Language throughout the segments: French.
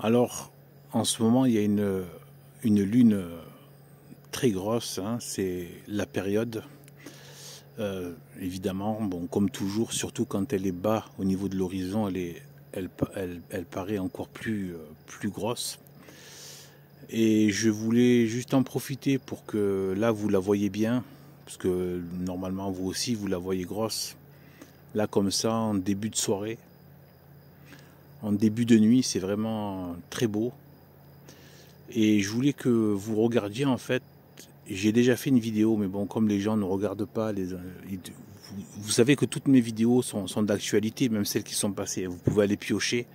Alors, en ce moment, il y a une lune très grosse, hein, c'est la période. Évidemment, bon, comme toujours, surtout quand elle est bas au niveau de l'horizon, elle paraît encore plus grosse. Et je voulais juste en profiter pour que là, vous la voyez bien, parce que normalement, vous aussi, vous la voyez grosse. Là, comme ça, en début de soirée, en début de nuit, c'est vraiment très beau. Et je voulais que vous regardiez, en fait, j'ai déjà fait une vidéo, mais bon, comme les gens ne regardent pas, vous savez que toutes mes vidéos sont d'actualité, même celles qui sont passées, vous pouvez aller piocher.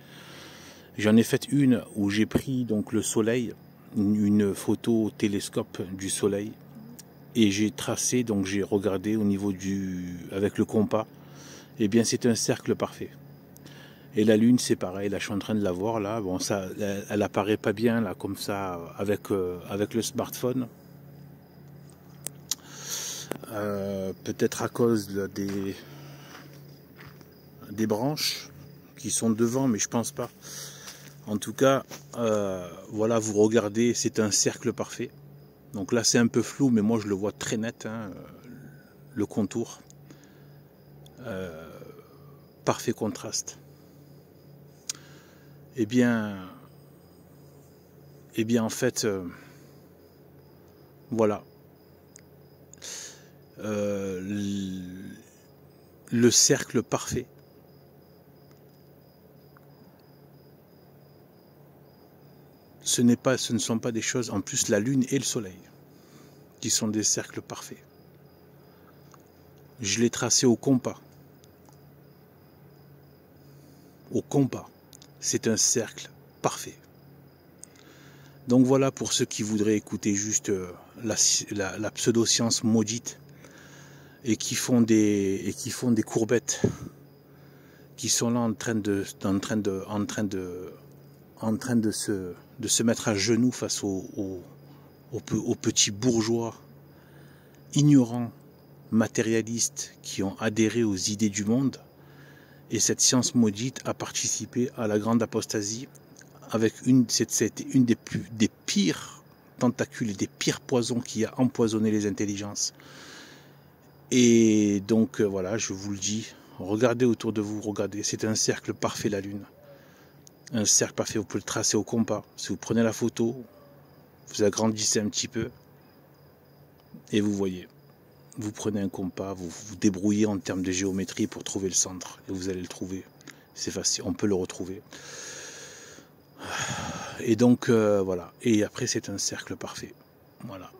J'en ai fait une où j'ai pris donc le soleil, une photo au télescope du soleil, et j'ai tracé, donc j'ai regardé au niveau avec le compas, et bien c'est un cercle parfait. Et la lune c'est pareil, là je suis en train de la voir là, bon ça, elle apparaît pas bien là comme ça avec le smartphone. Peut-être à cause des branches qui sont devant, mais je pense pas. En tout cas, voilà, vous regardez, c'est un cercle parfait. Donc là, c'est un peu flou, mais moi je le vois très net, hein, le contour. Parfait contraste. Eh bien en fait, voilà. Le cercle parfait. Ce ne sont pas des choses, en plus la lune et le soleil, qui sont des cercles parfaits. Je l'ai tracé au compas. Au compas. C'est un cercle parfait. Donc voilà pour ceux qui voudraient écouter juste la pseudo-science maudite et qui font des courbettes, qui sont là en train de se mettre à genoux face aux petits bourgeois ignorants, matérialistes qui ont adhéré aux idées du monde. Et cette science maudite a participé à la grande apostasie avec c'était une des pires tentacules et des pires poisons qui a empoisonné les intelligences. Et donc voilà, je vous le dis, regardez autour de vous, regardez, c'est un cercle parfait la lune. Un cercle parfait, vous pouvez le tracer au compas. Si vous prenez la photo, vous agrandissez un petit peu et vous voyez. Vous prenez un compas, vous vous débrouillez en termes de géométrie pour trouver le centre et vous allez le trouver. C'est facile, on peut le retrouver. Et donc voilà. Et après c'est un cercle parfait. Voilà.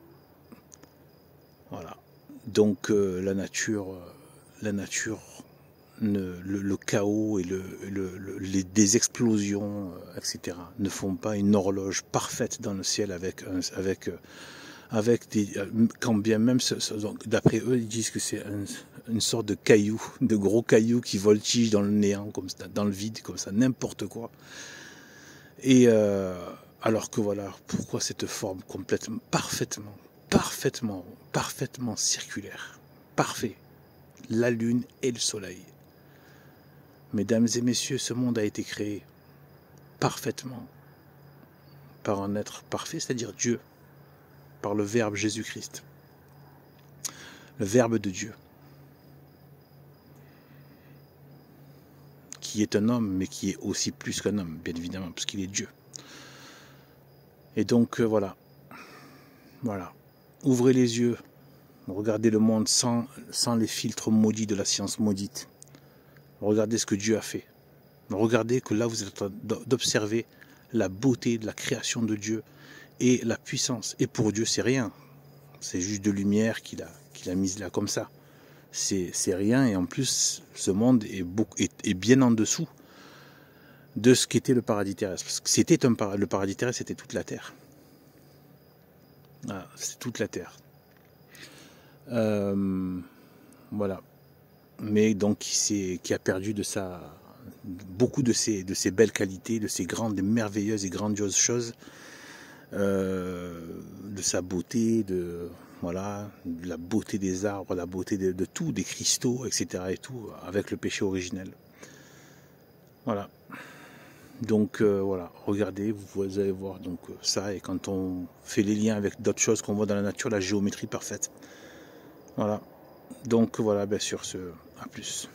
Voilà. Donc la nature, le chaos et des explosions, etc. ne font pas une horloge parfaite dans le ciel avec des, quand bien même, d'après eux, ils disent que c'est une sorte de caillou, de gros cailloux qui voltigent dans le néant, comme ça, dans le vide, comme ça, n'importe quoi. Et alors que voilà, pourquoi cette forme complètement, parfaitement circulaire, parfait, la lune et le soleil. Mesdames et messieurs, ce monde a été créé parfaitement par un être parfait, c'est-à-dire Dieu, par le Verbe Jésus-Christ, le Verbe de Dieu, qui est un homme, mais qui est aussi plus qu'un homme, bien évidemment, parce qu'il est Dieu. Et donc voilà, ouvrez les yeux, regardez le monde sans les filtres maudits de la science maudite. Regardez ce que Dieu a fait. Regardez que là, vous êtes en train d'observer la beauté de la création de Dieu et la puissance. Et pour Dieu, c'est rien. C'est juste de lumière qu'il a mise là comme ça. C'est rien. Et en plus, ce monde est bien en dessous de ce qu'était le paradis terrestre. Parce que le paradis terrestre, c'était toute la terre. Voilà, c'est toute la terre. Voilà. Mais donc qui a perdu beaucoup de ses belles qualités, de ses grandes, merveilleuses et grandioses choses, de sa beauté, de la beauté des arbres, la beauté de tout, des cristaux, etc. et tout, avec le péché originel. Voilà. Donc voilà, regardez, vous allez voir donc ça, et quand on fait les liens avec d'autres choses qu'on voit dans la nature, la géométrie parfaite. Voilà. Donc voilà, bien sûr, à plus.